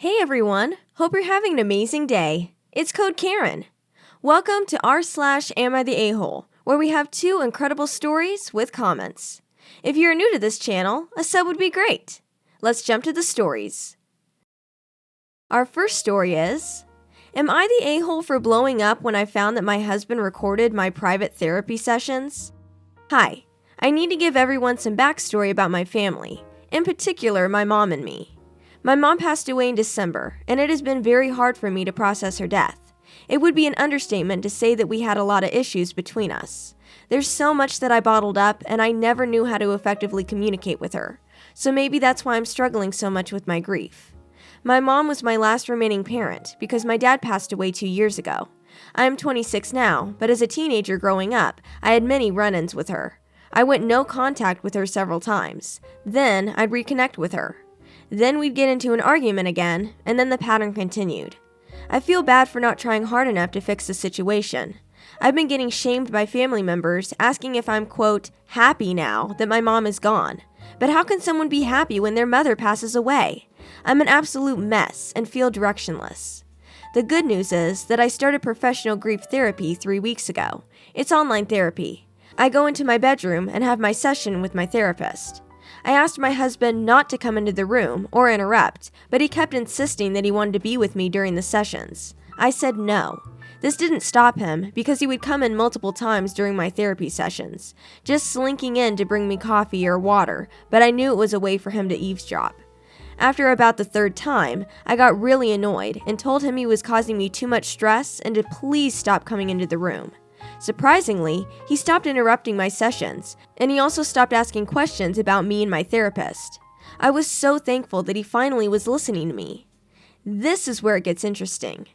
Hey everyone, hope you're having an amazing day. It's Code Karen. Welcome to r/Am I the A-hole, where we have 2 incredible stories with comments. If you're new to this channel, a sub would be great. Let's jump to the stories. Our first story is, am I the a-hole for blowing up when I found that my husband recorded my private therapy sessions? Hi, I need to give everyone some backstory about my family, in particular my mom and me. My mom passed away in December, and it has been very hard for me to process her death. It would be an understatement to say that we had a lot of issues between us. There's so much that I bottled up, and I never knew how to effectively communicate with her. So maybe that's why I'm struggling so much with my grief. My mom was my last remaining parent because my dad passed away 2 years ago. I am 26 now, but as a teenager growing up, I had many run-ins with her. I went no contact with her several times. Then I'd reconnect with her. Then we'd get into an argument again, and then the pattern continued. I feel bad for not trying hard enough to fix the situation. I've been getting shamed by family members asking if I'm, quote, happy now that my mom is gone. But how can someone be happy when their mother passes away? I'm an absolute mess and feel directionless. The good news is that I started professional grief therapy 3 weeks ago. It's online therapy. I go into my bedroom and have my session with my therapist. I asked my husband not to come into the room or interrupt, but he kept insisting that he wanted to be with me during the sessions. I said no. This didn't stop him because he would come in multiple times during my therapy sessions, just slinking in to bring me coffee or water, but I knew it was a way for him to eavesdrop. After about the 3rd time, I got really annoyed and told him he was causing me too much stress and to please stop coming into the room. Surprisingly, he stopped interrupting my sessions, and he also stopped asking questions about me and my therapist. I was so thankful that he finally was listening to me. This is where it gets interesting.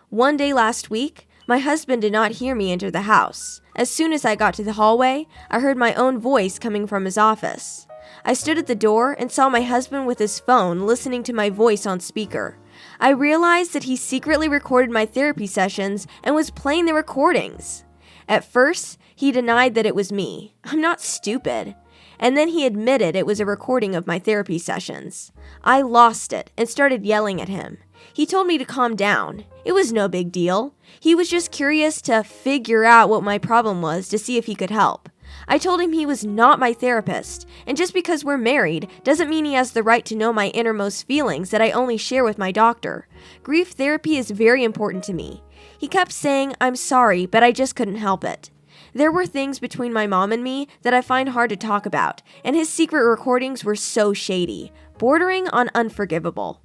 One day last week, my husband did not hear me enter the house. As soon as I got to the hallway, I heard my own voice coming from his office. I stood at the door and saw my husband with his phone listening to my voice on speaker. I realized that he secretly recorded my therapy sessions and was playing the recordings. At first, he denied that it was me. I'm not stupid. And then he admitted it was a recording of my therapy sessions. I lost it and started yelling at him. He told me to calm down. It was no big deal. He was just curious to figure out what my problem was to see if he could help. I told him he was not my therapist, and just because we're married doesn't mean he has the right to know my innermost feelings that I only share with my doctor. Grief therapy is very important to me. He kept saying, I'm sorry, but I just couldn't help it. There were things between my mom and me that I find hard to talk about, and his secret recordings were so shady, bordering on unforgivable.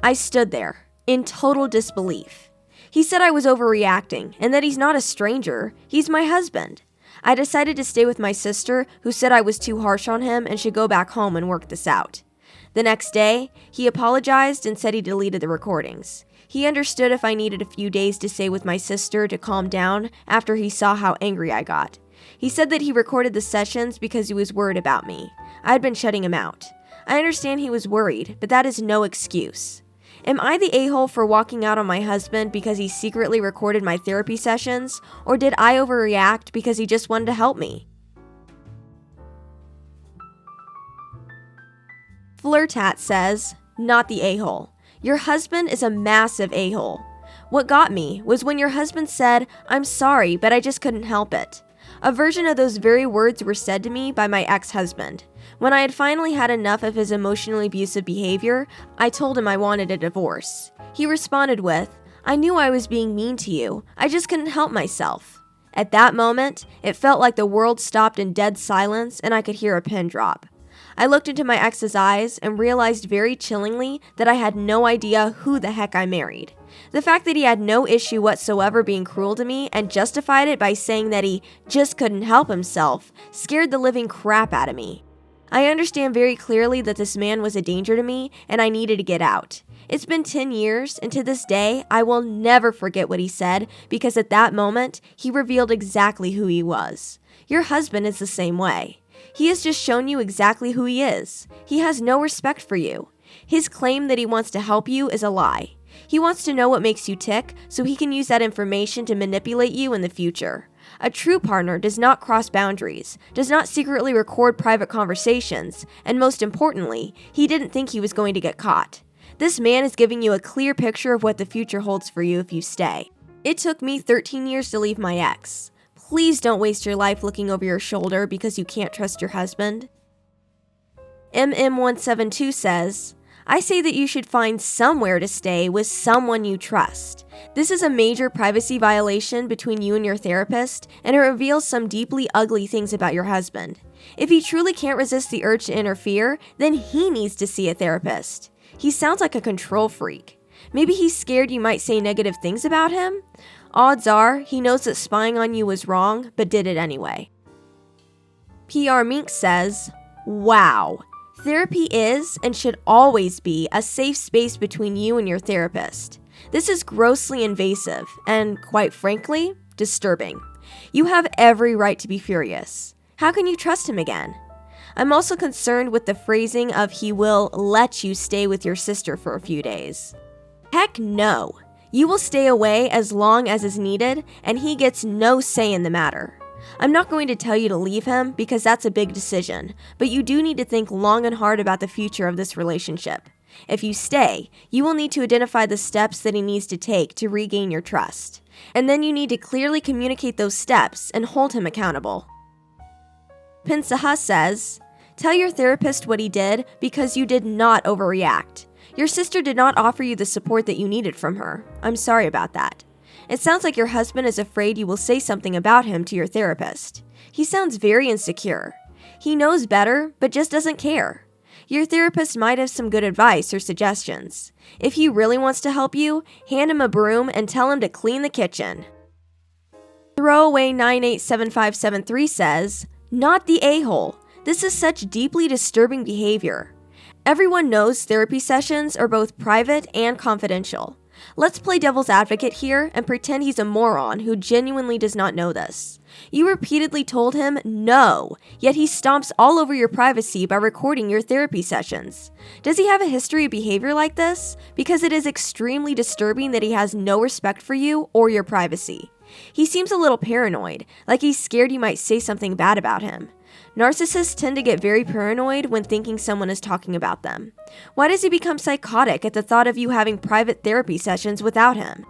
I stood there, in total disbelief. He said I was overreacting, and that he's not a stranger, he's my husband. I decided to stay with my sister, who said I was too harsh on him and should go back home and work this out. The next day, he apologized and said he deleted the recordings. He understood if I needed a few days to stay with my sister to calm down after he saw how angry I got. He said that he recorded the sessions because he was worried about me. I had been shutting him out. I understand he was worried, but that is no excuse. Am I the a-hole for walking out on my husband because he secretly recorded my therapy sessions, or did I overreact because he just wanted to help me? Flirtat says, not the a-hole. Your husband is a massive a-hole. What got me was when your husband said, I'm sorry, but I just couldn't help it. A version of those very words were said to me by my ex-husband. When I had finally had enough of his emotionally abusive behavior, I told him I wanted a divorce. He responded with, I knew I was being mean to you. I just couldn't help myself. At that moment, it felt like the world stopped in dead silence and I could hear a pin drop. I looked into my ex's eyes and realized very chillingly that I had no idea who the heck I married. The fact that he had no issue whatsoever being cruel to me and justified it by saying that he just couldn't help himself scared the living crap out of me. I understand very clearly that this man was a danger to me and I needed to get out. It's been 10 years, and to this day, I will never forget what he said because at that moment, he revealed exactly who he was. Your husband is the same way. He has just shown you exactly who he is. He has no respect for you. His claim that he wants to help you is a lie. He wants to know what makes you tick so he can use that information to manipulate you in the future. A true partner does not cross boundaries, does not secretly record private conversations, and most importantly, he didn't think he was going to get caught. This man is giving you a clear picture of what the future holds for you if you stay. It took me 13 years to leave my ex. Please don't waste your life looking over your shoulder because you can't trust your husband. MM172 says, I say that you should find somewhere to stay with someone you trust. This is a major privacy violation between you and your therapist, and it reveals some deeply ugly things about your husband. If he truly can't resist the urge to interfere, then he needs to see a therapist. He sounds like a control freak. Maybe he's scared you might say negative things about him? Odds are, he knows that spying on you was wrong, but did it anyway. PR Mink says, wow. Therapy is and should always be a safe space between you and your therapist. This is grossly invasive and, quite frankly, disturbing. You have every right to be furious. How can you trust him again? I'm also concerned with the phrasing of he will let you stay with your sister for a few days. Heck no. You will stay away as long as is needed, and he gets no say in the matter. I'm not going to tell you to leave him because that's a big decision, but you do need to think long and hard about the future of this relationship. If you stay, you will need to identify the steps that he needs to take to regain your trust. And then you need to clearly communicate those steps and hold him accountable. Pinsaha says, tell your therapist what he did because you did not overreact. Your sister did not offer you the support that you needed from her. I'm sorry about that. It sounds like your husband is afraid you will say something about him to your therapist. He sounds very insecure. He knows better, but just doesn't care. Your therapist might have some good advice or suggestions. If he really wants to help you, hand him a broom and tell him to clean the kitchen. Throwaway 987573 says, not the a-hole. This is such deeply disturbing behavior. Everyone knows therapy sessions are both private and confidential. Let's play devil's advocate here and pretend he's a moron who genuinely does not know this. You repeatedly told him no, yet he stomps all over your privacy by recording your therapy sessions. Does he have a history of behavior like this? Because it is extremely disturbing that he has no respect for you or your privacy. He seems a little paranoid, like he's scared you might say something bad about him. Narcissists tend to get very paranoid when thinking someone is talking about them. Why does he become psychotic at the thought of you having private therapy sessions without him?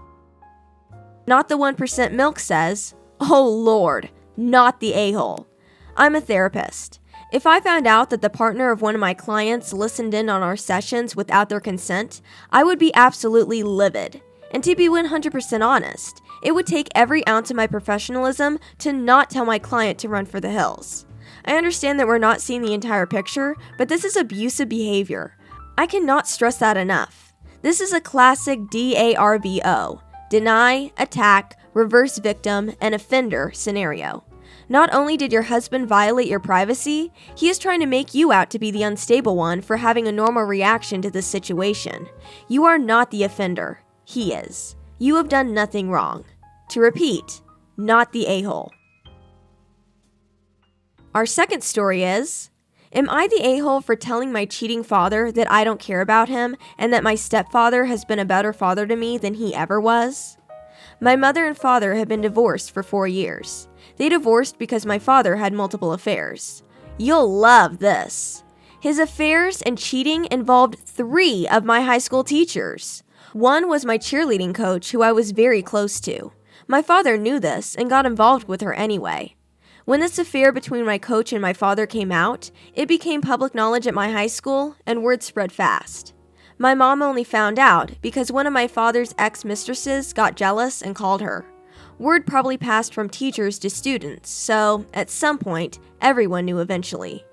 Not the 1% Milk says, oh lord, not the a-hole. I'm a therapist. If I found out that the partner of one of my clients listened in on our sessions without their consent, I would be absolutely livid. And to be 100% honest, it would take every ounce of my professionalism to not tell my client to run for the hills. I understand that we're not seeing the entire picture, but this is abusive behavior. I cannot stress that enough. This is a classic DARVO, deny, attack, reverse victim, and offender scenario. Not only did your husband violate your privacy, he is trying to make you out to be the unstable one for having a normal reaction to this situation. You are not the offender. He is. You have done nothing wrong. To repeat, not the a-hole. Our second story is, am I the a-hole for telling my cheating father that I don't care about him and that my stepfather has been a better father to me than he ever was? My mother and father have been divorced for 4 years. They divorced because my father had multiple affairs. You'll love this. His affairs and cheating involved 3 of my high school teachers. One was my cheerleading coach, who I was very close to. My father knew this and got involved with her anyway. When this affair between my coach and my father came out, it became public knowledge at my high school, and word spread fast. My mom only found out because one of my father's ex-mistresses got jealous and called her. Word probably passed from teachers to students, so at some point, everyone knew eventually.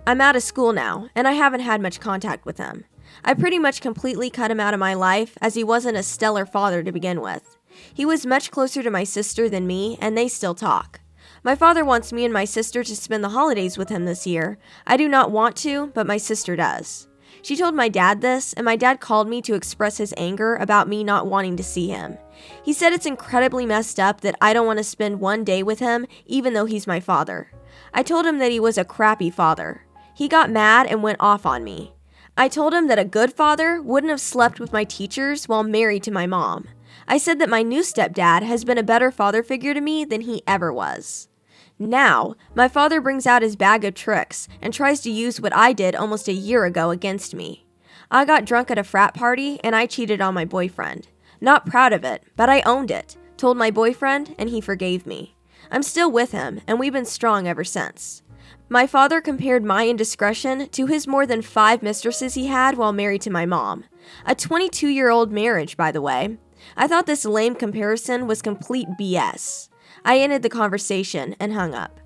I'm out of school now, and I haven't had much contact with him. I pretty much completely cut him out of my life, as he wasn't a stellar father to begin with. He was much closer to my sister than me, and they still talk. My father wants me and my sister to spend the holidays with him this year. I do not want to, but my sister does. She told my dad this, and my dad called me to express his anger about me not wanting to see him. He said it's incredibly messed up that I don't want to spend one day with him, even though he's my father. I told him that he was a crappy father. He got mad and went off on me. I told him that a good father wouldn't have slept with my teachers while married to my mom. I said that my new stepdad has been a better father figure to me than he ever was. Now, my father brings out his bag of tricks and tries to use what I did almost a year ago against me. I got drunk at a frat party and I cheated on my boyfriend. Not proud of it, but I owned it. Told my boyfriend and he forgave me. I'm still with him and we've been strong ever since. My father compared my indiscretion to his more than 5 mistresses he had while married to my mom. A 22-year-old marriage, by the way. I thought this lame comparison was complete BS. I ended the conversation and hung up.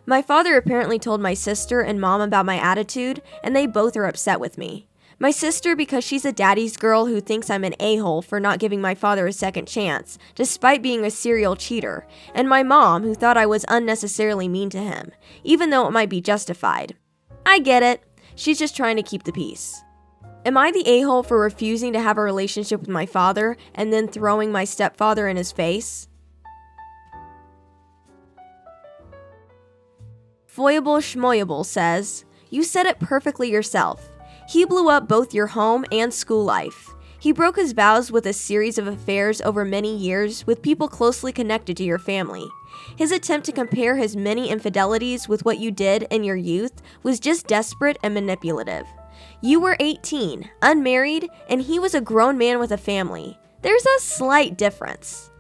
My father apparently told my sister and mom about my attitude, and they both are upset with me. My sister because she's a daddy's girl who thinks I'm an a-hole for not giving my father a second chance, despite being a serial cheater, and my mom who thought I was unnecessarily mean to him, even though it might be justified. I get it. She's just trying to keep the peace. Am I the a-hole for refusing to have a relationship with my father and then throwing my stepfather in his face? Foyable Schmoyable says, "You said it perfectly yourself. He blew up both your home and school life. He broke his vows with a series of affairs over many years with people closely connected to your family. His attempt to compare his many infidelities with what you did in your youth was just desperate and manipulative. You were 18, unmarried, and he was a grown man with a family. There's a slight difference."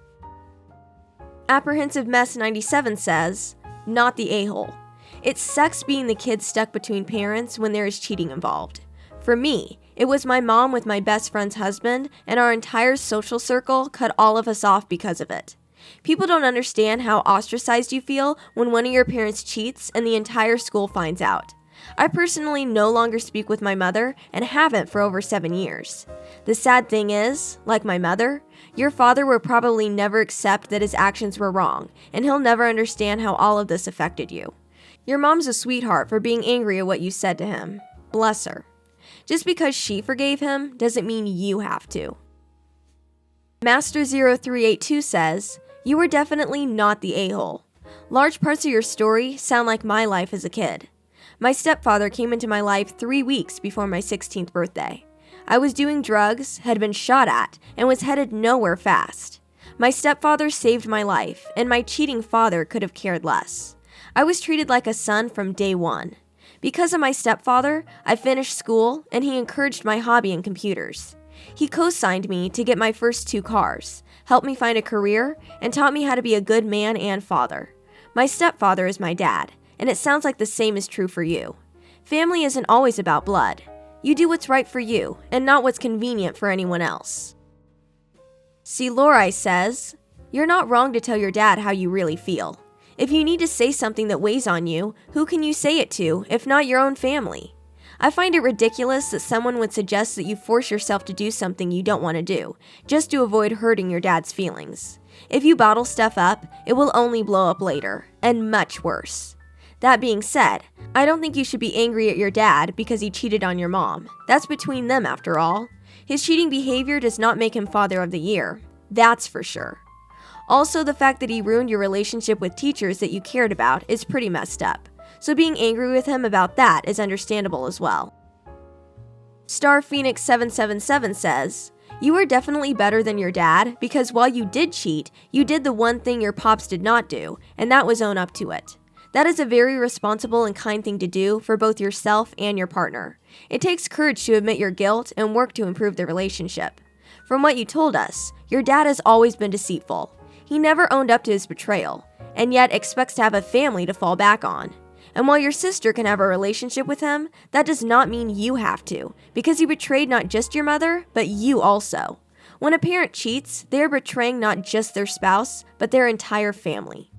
Apprehensive Mess 97 says, "Not the a-hole. It sucks being the kid stuck between parents when there is cheating involved. For me, it was my mom with my best friend's husband, and our entire social circle cut all of us off because of it. People don't understand how ostracized you feel when one of your parents cheats and the entire school finds out. I personally no longer speak with my mother and haven't for over 7 years. The sad thing is, like my mother, your father will probably never accept that his actions were wrong, and he'll never understand how all of this affected you. Your mom's a sweetheart for being angry at what you said to him. Bless her. Just because she forgave him doesn't mean you have to." Master0382 says, "You were definitely not the a-hole. Large parts of your story sound like my life as a kid. My stepfather came into my life 3 weeks before my 16th birthday. I was doing drugs, had been shot at, and was headed nowhere fast. My stepfather saved my life, and my cheating father could have cared less. I was treated like a son from day one. Because of my stepfather, I finished school, and he encouraged my hobby in computers. He co-signed me to get my first 2 cars, helped me find a career, and taught me how to be a good man and father. My stepfather is my dad, and it sounds like the same is true for you. Family isn't always about blood. You do what's right for you, and not what's convenient for anyone else." C. Lori says, "You're not wrong to tell your dad how you really feel. If you need to say something that weighs on you, who can you say it to, if not your own family? I find it ridiculous that someone would suggest that you force yourself to do something you don't want to do, just to avoid hurting your dad's feelings. If you bottle stuff up, it will only blow up later, and much worse. That being said, I don't think you should be angry at your dad because he cheated on your mom. That's between them after all. His cheating behavior does not make him Father of the Year. That's for sure. Also, the fact that he ruined your relationship with teachers that you cared about is pretty messed up, so being angry with him about that is understandable as well." Star Phoenix 777 says, "You are definitely better than your dad because while you did cheat, you did the one thing your pops did not do, and that was own up to it. That is a very responsible and kind thing to do for both yourself and your partner. It takes courage to admit your guilt and work to improve the relationship. From what you told us, your dad has always been deceitful. He never owned up to his betrayal, and yet expects to have a family to fall back on. And while your sister can have a relationship with him, that does not mean you have to, because he betrayed not just your mother, but you also. When a parent cheats, they are betraying not just their spouse, but their entire family."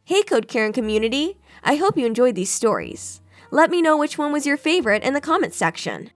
Hey Code Karen community! I hope you enjoyed these stories. Let me know which one was your favorite in the comments section.